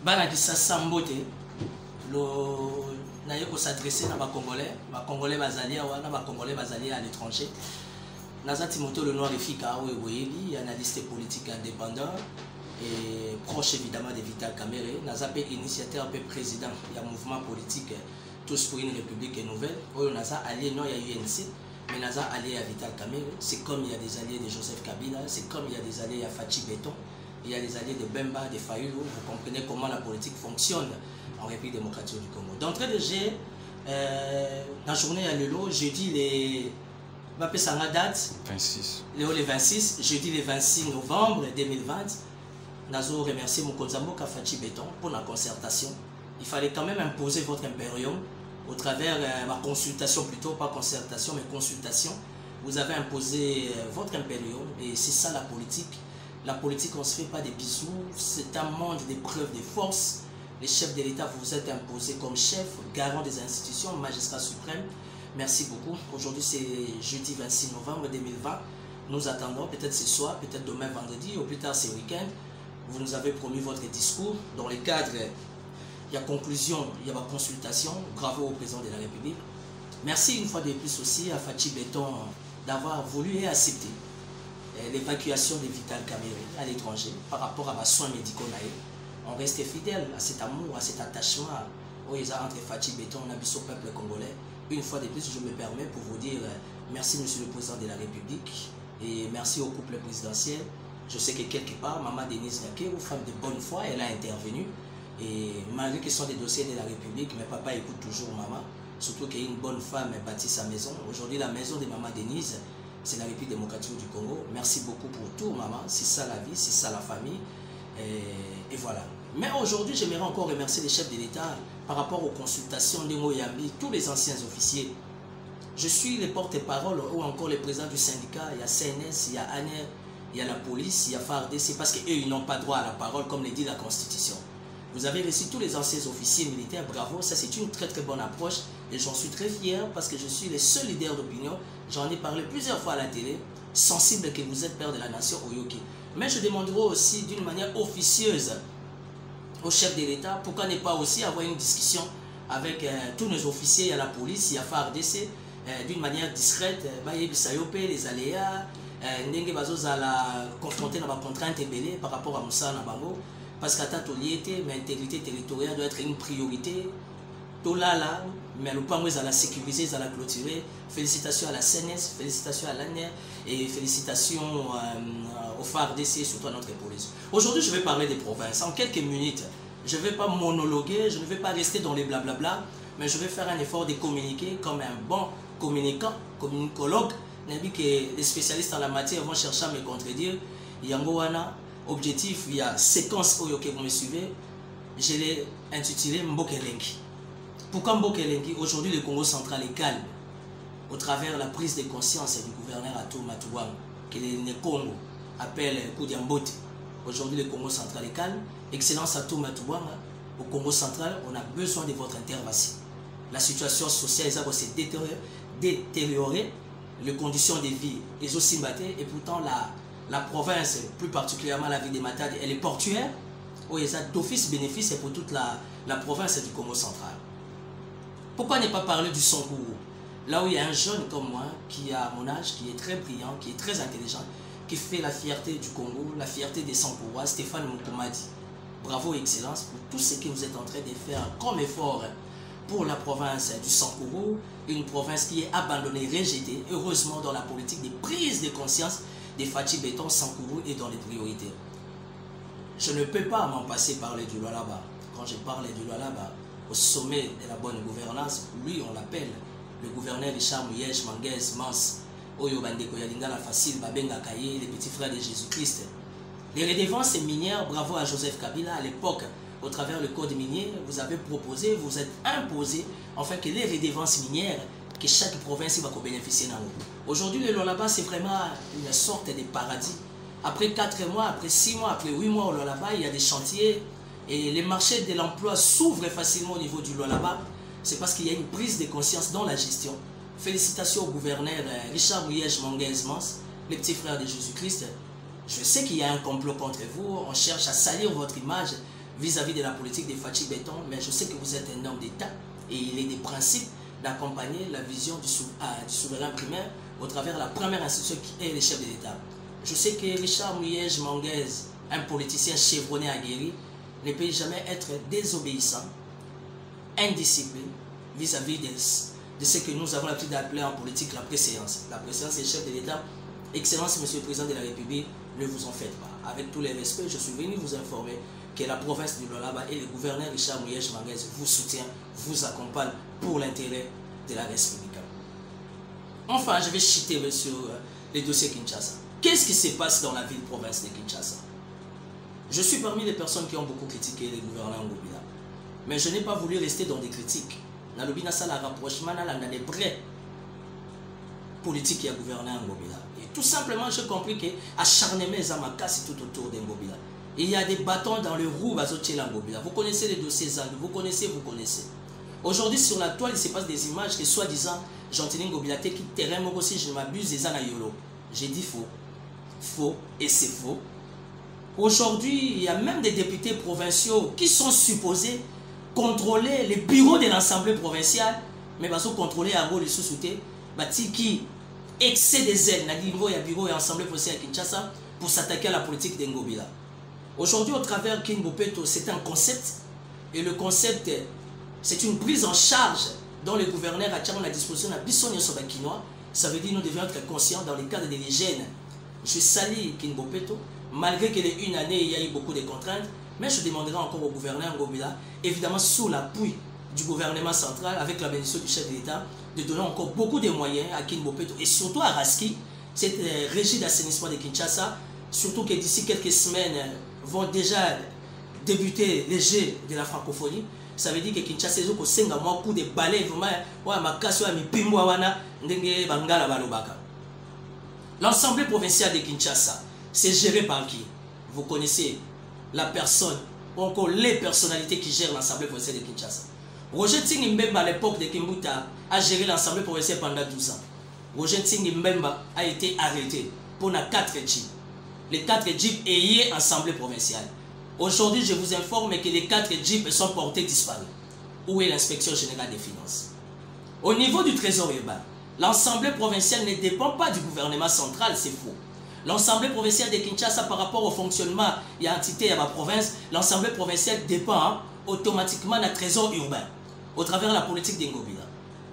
banakisa sambote lo naye ko s'adresser na ba congolais bazali awa na ba congolais bazali à l'étranger. Naza Timothée Lenoir Efika Oyebi, analyste politique indépendant et proche évidemment de Vital Kamerhe. Naza pe initiateur pe président il y a mouvement politique Tous pour une République nouvelle. Oyo Naza allié non il y a UNC, mais Naza allié à Vital Kamerhe. C'est comme il y a des alliés de Joseph Kabila, c'est comme il y a des alliés à Fachi Beton, il y a des alliés de Bemba, de Fayulu. Vous comprenez comment la politique fonctionne en République démocratique du Congo. D'entrée de jeu, la journée à Lelo, jeudi les date 26. Le 26, jeudi le 26 novembre 2020, nous remercier Mokonzambo Kafachi Beton pour la concertation. Il fallait quand même imposer votre impérium au travers ma consultation, plutôt pas concertation mais consultation. Vous avez imposé votre impérium et c'est ça la politique. La politique, on ne se fait pas des bisous, c'est un monde d'épreuves de force. Les chefs de l'État vous êtes imposés comme chef, garant des institutions, magistrat suprême. Merci beaucoup. Aujourd'hui, c'est jeudi 26 novembre 2020. Nous attendons peut-être ce soir, peut-être demain vendredi, ou plus tard ce week-end. Vous nous avez promis votre discours. Dans le cadre, il y a conclusion, il y a consultation. Bravo au président de la République. Merci une fois de plus aussi à Fachi Beton d'avoir voulu et accepté l'évacuation de Vital Kamerhe à l'étranger par rapport à mes soins médicaux. On reste fidèle à cet amour, à cet attachement entre Fachi Beton et le peuple congolais. Une fois de plus, je me permets pour vous dire merci Monsieur le Président de la République et merci au couple présidentiel. Je sais que quelque part, Maman Denise Nyake, une femme de bonne foi, elle a intervenu. Et malgré que ce sont des dossiers de la République, mais papa écoute toujours Maman. Surtout qu'une bonne femme bâtit sa maison. Aujourd'hui, la maison de Maman Denise, c'est la République démocratique du Congo. Merci beaucoup pour tout, Maman. C'est ça la vie, c'est ça la famille. Et voilà. Mais aujourd'hui, j'aimerais encore remercier les chefs de l'État par rapport aux consultations de Moyambi, tous les anciens officiers. Je suis le porte-parole ou encore le président du syndicat. Il y a CNS, il y a ANER, il y a la police, il y a FARDC, parce qu'eux, ils n'ont pas droit à la parole, comme le dit la Constitution. Vous avez reçu tous les anciens officiers militaires, bravo, ça c'est une très très bonne approche et j'en suis très fier parce que je suis le seul leader d'opinion, j'en ai parlé plusieurs fois à la télé, sensible que vous êtes père de la nation Oyoki. Mais je demanderai aussi d'une manière officieuse au chef de l'État, pourquoi ne pas aussi avoir une discussion avec tous nos officiers, il y a la police, il y a FARDC, d'une manière discrète, les aléas, ndenge bazozala confronté dans la contrainte ébélée par rapport à Moussa Nabango, parce qu'à l'intégrité territoriale doit être une priorité. Tout là, mais le point où à la sécuriser, à la clôturer. Félicitations à la CNS, félicitations à l'ANER et félicitations au FARDC, surtout à notre police. Aujourd'hui, je vais parler des provinces. En quelques minutes, je ne vais pas monologuer, je ne vais pas rester dans les blablabla, mais je vais faire un effort de communiquer comme un bon communicant, communicologue. Les spécialistes en la matière vont chercher à me contredire. Yangowana, objectif, il y a séquence que vous me suivez. Je l'ai intitulé Mbokelengi. Pourquoi Mbokelengi? Aujourd'hui, le Congo central est calme au travers de la prise de conscience du gouverneur Atou Matouang, que le Congo appelle Koudiambote. Aujourd'hui, le Congo central est calme. Excellence Atou Matouang, au Congo central, on a besoin de votre intervention. La situation sociale s'est détériorée, les conditions de vie sont aussi battées, et pourtant la province, plus particulièrement la ville de Matadi, elle est portuaire, où il y a d'office bénéfice pour toute la province du Congo central. Pourquoi ne pas parler du Sankourou? Là où il y a un jeune comme moi, qui a mon âge, qui est très brillant, qui est très intelligent, qui fait la fierté du Congo, la fierté des Sankourois, Stéphane Mukomadi. Bravo, Excellence, pour tout ce que vous êtes en train de faire comme effort pour la province du Sankourou, une province qui est abandonnée, rejetée, heureusement dans la politique de prise de conscience des Fachi Beton, Sankourou et dans les priorités. Je ne peux pas m'en passer parler du Lualaba. Quand je parle du Lualaba, au sommet de la bonne gouvernance, lui on l'appelle le gouverneur Richard Mouyej Manguez Mans, Oyo Bandeko Yalingala Facile, Babenga Kaye, les petits frères de Jésus-Christ. Les redevances minières, bravo à Joseph Kabila, à l'époque, au travers du code minier, vous avez proposé, vous êtes imposé, enfin que les redevances minières, que chaque province va bénéficier d'en haut. Aujourd'hui, le Lualaba, c'est vraiment une sorte de paradis. Après 4 mois, après 6 mois, après 8 mois au Lualaba, il y a des chantiers et les marchés de l'emploi s'ouvrent facilement au niveau du Lualaba. C'est parce qu'il y a une prise de conscience dans la gestion. Félicitations au gouverneur Richard Mouyej Manguez Mans, les petits frères de Jésus-Christ. Je sais qu'il y a un complot contre vous, on cherche à salir votre image vis-à-vis de la politique de Fachi Béton, mais je sais que vous êtes un homme d'État et il est des principes d'accompagner la vision du souverain primaire au travers de la première institution qui est le chef de l'État. Je sais que Richard Muyej Manguez, un politicien chevronné aguerri, ne peut jamais être désobéissant, indiscipliné vis-à-vis de ce que nous avons l'habitude d'appeler en politique la préséance. La préséance est le chef de l'État. Excellence, Monsieur le Président de la République, ne vous en faites pas. Avec tous les respects, je suis venu vous informer que la province du Lualaba et le gouverneur Richard Muyej Manguez vous soutiennent, vous accompagnent pour l'intérêt de la République. Enfin, je vais chuter sur les dossiers Kinshasa. Qu'est-ce qui se passe dans la ville-province de Kinshasa? Je suis parmi les personnes qui ont beaucoup critiqué le gouverneur Ngobila. Mais je n'ai pas voulu rester dans des critiques. Nalobina ça la rapprochement dans des prêts politiques qui a gouverné Ngobila. Et tout simplement, j'ai compris que acharnement Zamaka c'est tout autour de Ngobila. Il y a des bâtons dans le roue Bazotchela Ngobila. Vous connaissez les dossiers Zandu, vous connaissez. Aujourd'hui, sur la toile, il se passe des images que soi-disant, Jean-Tini Ngobila qui terrain moi aussi, je m'abuse des Yolo. J'ai dit faux. Faux et c'est faux. Aujourd'hui, il y a même des députés provinciaux qui sont supposés contrôler les bureaux de l'Assemblée provinciale, mais ils sont contrôlés à les sous-soutés, qui excès des ailes, il y a bureau et Assemblée provinciale à Kinshasa pour s'attaquer à la politique d'Ngobila. Aujourd'hui, au travers Kinbopeto, c'est un concept, et le concept, c'est une prise en charge dont le gouverneur a tiré à disposition de Bissonio Sobakinois. Ça veut dire que nous devons être conscients dans le cadre de l'hygiène. Je salue Kinbopeto, malgré qu'il y ait une année, il y a eu beaucoup de contraintes, mais je demanderai encore au gouverneur Ngobila, évidemment sous l'appui du gouvernement central, avec la bénédiction du chef de l'État, de donner encore beaucoup de moyens à Kinbopeto et surtout à Raski, cette régie d'assainissement de Kinshasa, surtout que d'ici quelques semaines vont déjà débuter les Jeux de la francophonie. Ça veut dire que Kinshasa est un coup de balai, l'Assemblée provinciale de Kinshasa, c'est géré par qui? Vous connaissez la personne, ou encore les personnalités qui gèrent l'Assemblée provinciale de Kinshasa. Roger Tsing Mbemba, à l'époque de Kimbuta, a géré l'Assemblée provinciale pendant 12 ans. Roger Tsing Mbemba a été arrêté pour 4 jeeps. Les 4 jeeps ayant Assemblée provinciale. Aujourd'hui, je vous informe que les 4 jeeps sont portés disparus. Où est l'inspection générale des finances? Au niveau du trésor urbain, l'Assemblée provinciale ne dépend pas du gouvernement central, c'est faux. L'Assemblée provinciale de Kinshasa, par rapport au fonctionnement et à l'entité de la province, l'Assemblée provinciale dépend automatiquement du trésor urbain, au travers de la politique d'Ngobila.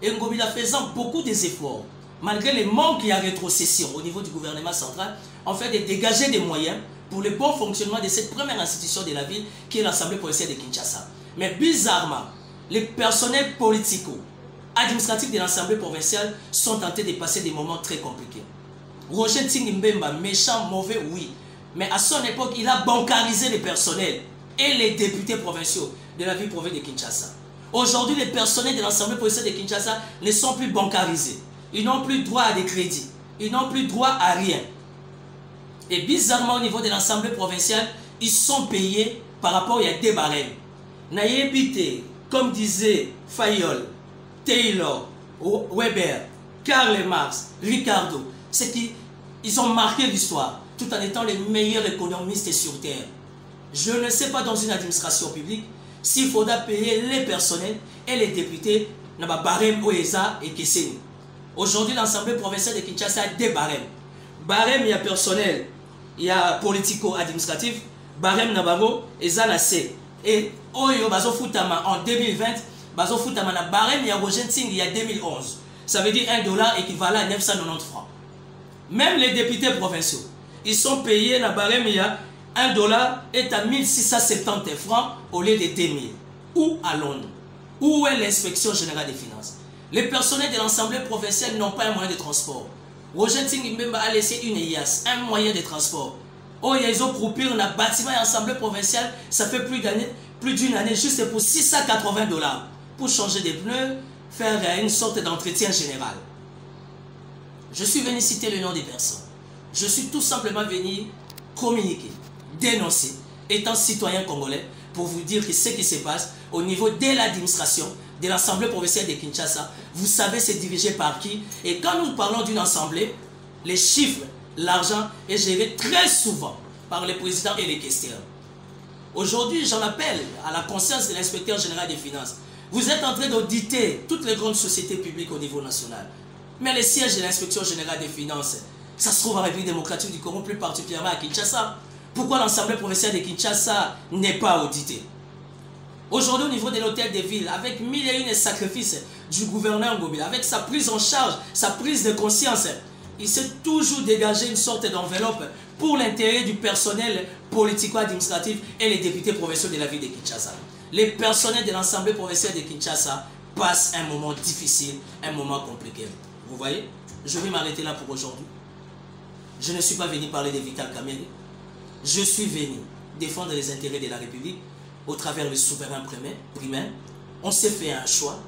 Et Ngobila faisant beaucoup d'efforts, malgré les manques et la rétrocession au niveau du gouvernement central, en fait de dégager des moyens pour le bon fonctionnement de cette première institution de la ville qui est l'Assemblée provinciale de Kinshasa. Mais bizarrement, les personnels politico-administratifs de l'Assemblée provinciale sont tentés de passer des moments très compliqués. Roger Tsing Mbemba, méchant, mauvais, oui. Mais à son époque, il a bancarisé les personnels et les députés provinciaux de la ville provinciale de Kinshasa. Aujourd'hui, les personnels de l'Assemblée provinciale de Kinshasa ne sont plus bancarisés. Ils n'ont plus droit à des crédits. Ils n'ont plus droit à rien. Et bizarrement, au niveau de l'Assemblée provinciale, ils sont payés par rapport à des barèmes. Nayebite, comme disait Fayol, Taylor, Weber, Karl Marx, Ricardo, c'est qu'ils ont marqué l'histoire tout en étant les meilleurs économistes sur Terre. Je ne sais pas dans une administration publique s'il faudra payer les personnels et les députés dans le barème OESA et Kesseni. Aujourd'hui, l'Assemblée provinciale de Kinshasa a des barèmes. Barème, il y a personnel, il y a politico-administratif, barème Nabago et Zanase. Et Oyo Bazo Futama en 2020, Bazo Futama na barème, il y a Roger Tsing, il y a 2011. Ça veut dire $1 équivalent à 990 francs. Même les députés provinciaux, ils sont payés dans le barème, il y a $1 est à 1670 francs au lieu de 2000. Où à Londres? Où est l'inspection générale des finances? Les personnels de l'Assemblée provinciale n'ont pas un moyen de transport. Roger Tsing Mbemba a laissé une IAS, un moyen de transport. Oh, ils ont groupé un bâtiment et l'Assemblée provinciale, ça fait plus d'une année, juste pour $680 pour changer des pneus, faire une sorte d'entretien général. Je suis venu citer le nom des personnes. Je suis tout simplement venu communiquer, dénoncer, étant citoyen congolais, pour vous dire que ce qui se passe au niveau de l'administration, de l'Assemblée provinciale de Kinshasa, vous savez c'est dirigé par qui. Et quand nous parlons d'une assemblée, les chiffres, l'argent est géré très souvent par les présidents et les questeurs. Aujourd'hui, j'en appelle à la conscience de l'inspecteur général des finances. Vous êtes en train d'auditer toutes les grandes sociétés publiques au niveau national. Mais le siège de l'inspection générale des finances, ça se trouve en République démocratique du Congo, plus particulièrement à Kinshasa. Pourquoi l'Assemblée provinciale de Kinshasa n'est pas auditée? Aujourd'hui, au niveau de l'hôtel de ville, avec 1001 sacrifices du gouverneur Ngobila, avec sa prise en charge, sa prise de conscience, il s'est toujours dégagé une sorte d'enveloppe pour l'intérêt du personnel politico-administratif et les députés provinciaux de la ville de Kinshasa. Les personnels de l'Assemblée provinciale de Kinshasa passent un moment difficile, un moment compliqué. Vous voyez, je vais m'arrêter là pour aujourd'hui. Je ne suis pas venu parler de Vital Kamerhe. Je suis venu défendre les intérêts de la République au travers du souverain primaire. On s'est fait un choix,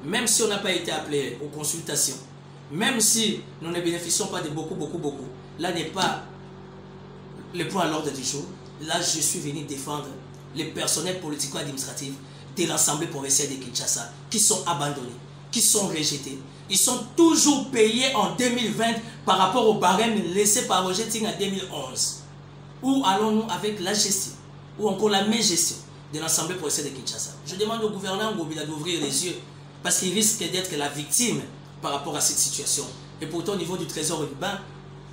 même si on n'a pas été appelé aux consultations, même si nous ne bénéficions pas de beaucoup. Là n'est pas le point à l'ordre du jour. Là, je suis venu défendre les personnels politico-administratifs de l'Assemblée provinciale de Kinshasa qui sont abandonnés, qui sont rejetés. Ils sont toujours payés en 2020 par rapport au barème laissé par Roger Ting en 2011. Où allons-nous avec la gestion, ou encore la mégestion de l'Assemblée provinciale de Kinshasa? Je demande au gouverneur Ngobila d'ouvrir les yeux parce qu'il risque d'être la victime par rapport à cette situation. Et pourtant, au niveau du trésor urbain,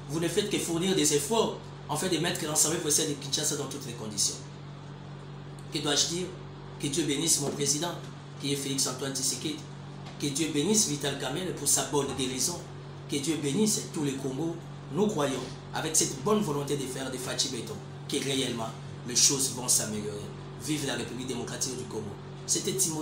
vous ne faites que fournir des efforts en fait de mettre l'Assemblée provinciale de Kinshasa dans toutes les conditions. Que dois-je dire? Que Dieu bénisse mon président, qui est Félix Antoine Tshisekedi. Que Dieu bénisse Vital Kamerhe pour sa bonne guérison. Que Dieu bénisse tous les Congos. Nous croyons, avec cette bonne volonté de faire de Fachi Béton, que réellement les choses vont s'améliorer. Vive la République démocratique du Congo. C'était Timothée.